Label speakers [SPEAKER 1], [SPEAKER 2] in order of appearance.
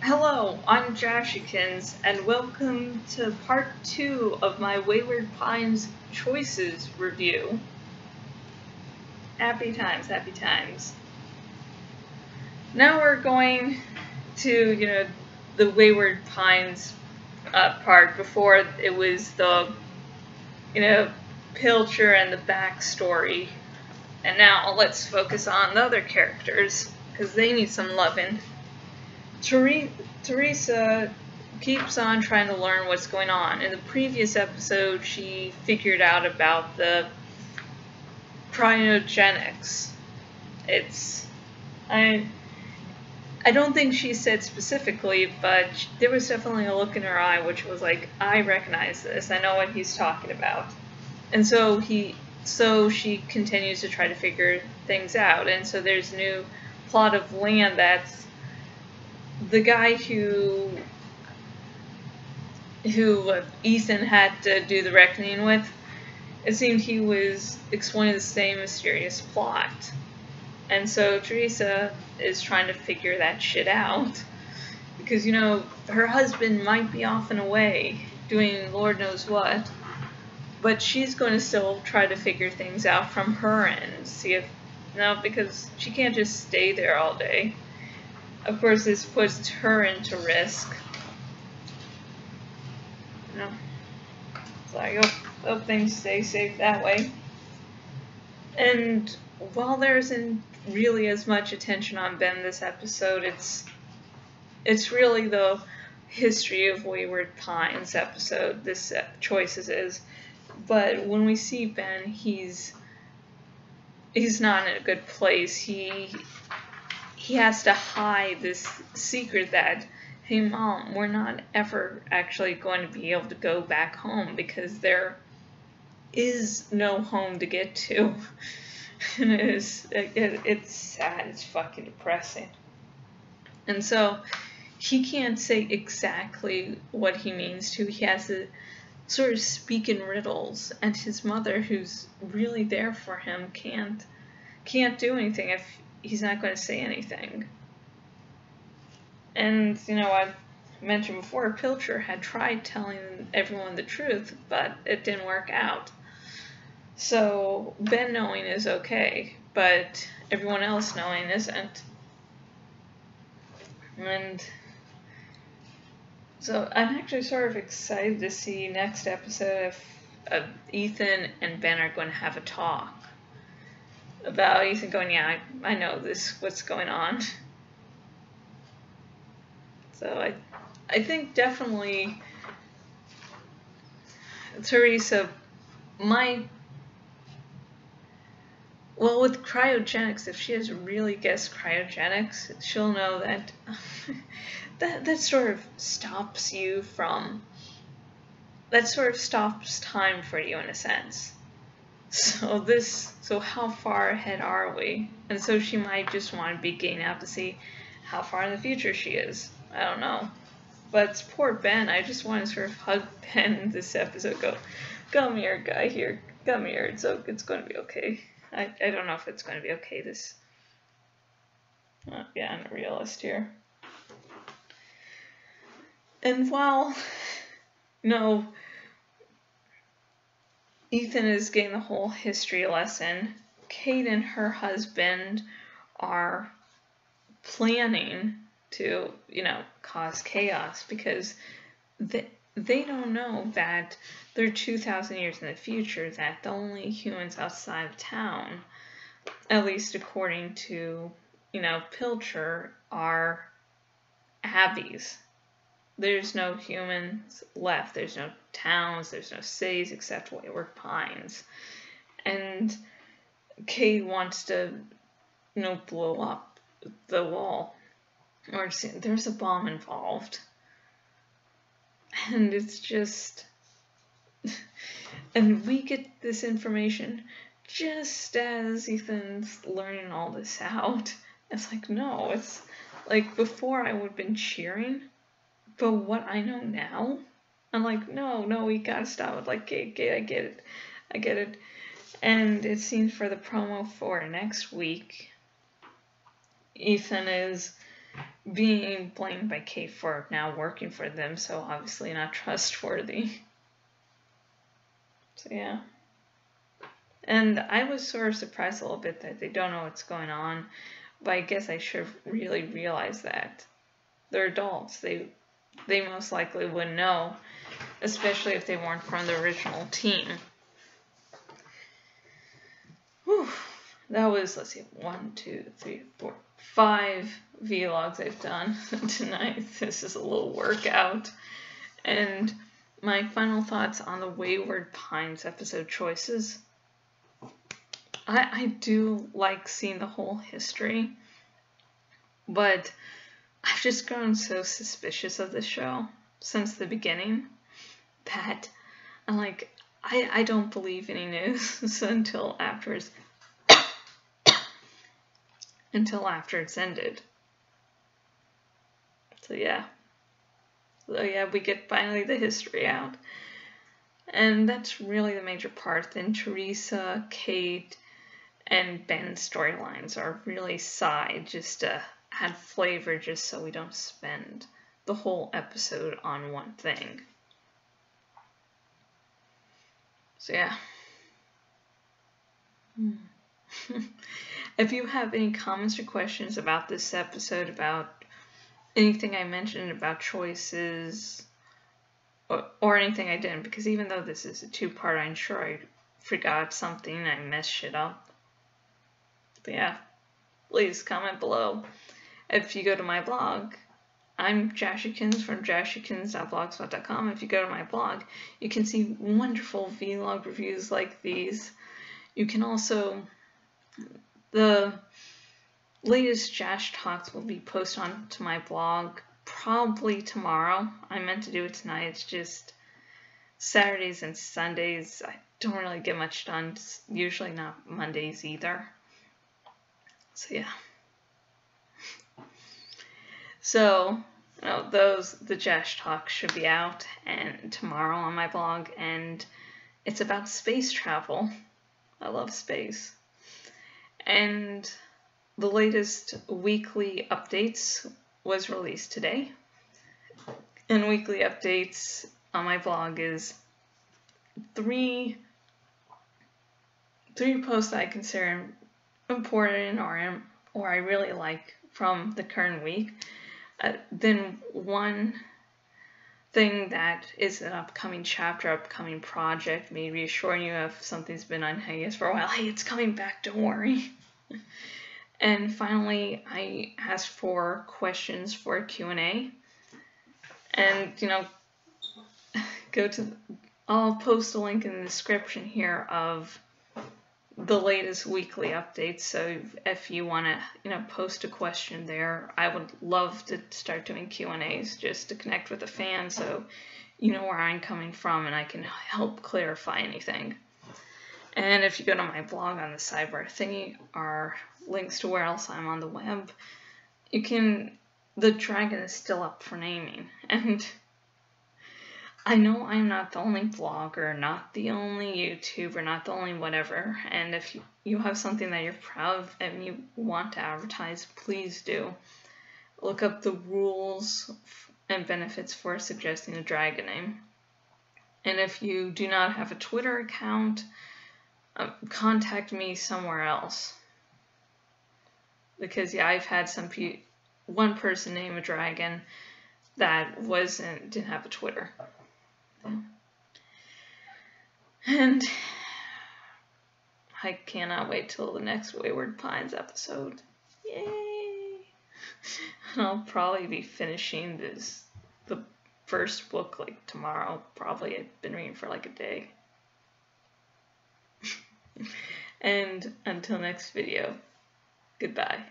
[SPEAKER 1] Hello, I'm Jashikins, and welcome to part 2 of my Wayward Pines Choices review. Happy times, happy times. Now we're going to, the Wayward Pines part. Before it was the, Pilcher and the backstory. And now let's focus on the other characters, because they need some loving. Teresa keeps on trying to learn what's going on. In the previous episode, she figured out about the cryogenics. I don't think she said specifically, but there was definitely a look in her eye which was like, I recognize this. I know what he's talking about. And so she continues to try to figure things out. And so there's a new plot of land that's the guy who Ethan had to do the reckoning with. It seemed he was explaining the same mysterious plot. And so Teresa is trying to figure that shit out. Because, her husband might be off and away doing Lord knows what. But she's going to still try to figure things out from her end. Because she can't just stay there all day. Of course, this puts her into risk. So I hope things stay safe that way. And while there isn't really as much attention on Ben this episode, it's really the history of Wayward Pines episode, this Choices is. But when we see Ben, he's not in a good place. He has to hide this secret that, hey Mom, we're not ever actually going to be able to go back home because there is no home to get to. And it's sad, it's fucking depressing. And so he can't say exactly what he means to. He has to sort of speak in riddles, and his mother, who's really there for him, can't do anything if he's not going to say anything. And, I mentioned before, Pilcher had tried telling everyone the truth, but it didn't work out. So, Ben knowing is okay, but everyone else knowing isn't. And so, I'm actually sort of excited to see next episode if Ethan and Ben are going to have a talk. About Ethan going, yeah, I know what's going on. So I think definitely Teresa might, well, with cryogenics, if she has really guessed cryogenics, she'll know that that sort of stops you from, that sort of stops time for you in a sense. So how far ahead are we? And so she might just want to be getting out to see how far in the future she is. I don't know. But poor Ben, I just want to sort of hug Ben this episode. Go, come here, guy here. Come here. It's going to be okay. I don't know if it's going to be okay. Yeah, I'm a realist here. And while, Ethan is getting the whole history lesson, Kate and her husband are planning to, cause chaos because they don't know that they're 2,000 years in the future, that the only humans outside of town, at least according to, Pilcher, are Abbeys. There's no humans left. There's no towns. There's no cities except Wayward Pines. And Kate wants to, blow up the wall. Or there's a bomb involved. And it's just... And we get this information just as Ethan's learning all this out. It's like, no, it's like before I would have been cheering. But what I know now, I'm like, no, we gotta stop it. Like, Kate, I get it. And it seems for the promo for next week, Ethan is being blamed by Kate for now working for them, so obviously not trustworthy. So yeah. And I was sort of surprised a little bit that they don't know what's going on, but I guess I should have really realized that. They're adults. They most likely wouldn't know, especially if they weren't from the original team. Whew. That was, let's see, 1, 2, 3, 4, 5 vlogs I've done tonight. This is a little workout. And my final thoughts on the Wayward Pines episode choices. I do like seeing the whole history, but I've just grown so suspicious of this show since the beginning that I'm like, I don't believe any news until after it's ended. So yeah, we get finally the history out, and that's really the major part. Then Teresa, Kate, and Ben's storylines are really side, just to add flavor, just so we don't spend the whole episode on one thing. So yeah. If you have any comments or questions about this episode, about anything I mentioned, about choices, or anything I didn't, because even though this is a two-part, I'm sure I forgot something and I messed shit up. But yeah, please comment below. If you go to my blog, I'm Jashikins from jashikins.blogspot.com. If you go to my blog, you can see wonderful vlog reviews like these. You can also, the latest Jash Talks will be posted onto my blog probably tomorrow. I meant to do it tonight. It's just Saturdays and Sundays, I don't really get much done. It's usually not Mondays either. So yeah. So, the Jash Talk should be out and tomorrow on my blog, and it's about space travel. I love space. And the latest weekly updates was released today. And weekly updates on my blog is three posts that I consider important or I really like from the current week. Then one thing that is an upcoming chapter, upcoming project, maybe reassuring you if something's been on hiatus for a while. Hey, it's coming back, don't worry. And finally, I asked for questions for a Q&A. And, I'll post a link in the description here of the latest weekly updates, so if you want to, post a question there, I would love to start doing Q&As just to connect with the fans, so you know where I'm coming from and I can help clarify anything. And if you go to my blog on the sidebar thingy, are links to where else I'm on the web. The dragon is still up for naming, and I know I'm not the only blogger, not the only YouTuber, not the only whatever, and if you have something that you're proud of and you want to advertise, please do. Look up the rules and benefits for suggesting a dragon name. And if you do not have a Twitter account, contact me somewhere else. Because yeah, I've had one person name a dragon that didn't have a Twitter. And I cannot wait till the next Wayward Pines episode. Yay! And I'll probably be finishing the first book like tomorrow. Probably I've been reading for like a day. And until next video, goodbye.